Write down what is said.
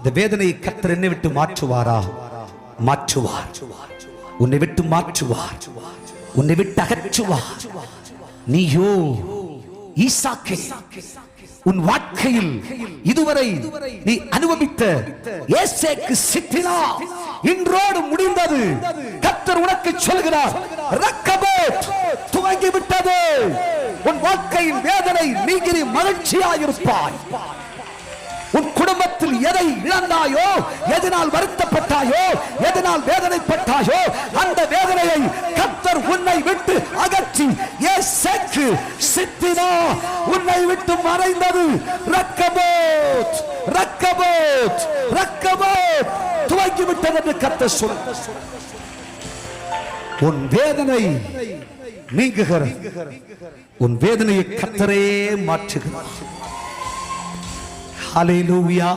இந்த வேதனையை கர்த்தர் என்னை விட்டு மாற்றுவாரா? மாற்றுவார். உன்னை விட்டு மாற்றுவார், உன்னை விட்டு அகற்றுவார். நீயோ ஈசாக்கே, உன் வாழ்க்கையில் இதுவரை நீ அனுபவித்த ஏசேக்கு சித்தினா இன்றோடு முடிந்தது. கர்த்தர் உனக்கு சொல்கிறார், ரக்கபோத் துவங்கி விட்டது. உன் வாழ்க்கையின் வேதனை நீங்கி நீ மகிழ்ச்சியாயிருப்பாய். உன் குடும்பத்தில் எதை இழந்தாயோ, எதனால் வருத்தப்பட்டாயோ, எதனால் வேதனைப்பட்டாயோ, அந்த வேதனையை கர்த்தர் உன்னை விட்டு அகற்றி ஏசேக்கு சித்தினா உன்னை விட்டு மறைந்தது. ரக்கபோத் ரக்கபோத் ரக்கபோத் துவங்கி விட்டது என்று கர்த்தர் சொல்கிறார். உன் வேதனை நீங்குகிறது. உன் வேதனையை கர்த்தரே மாற்றுகிறார். ஹல்லேலூயா.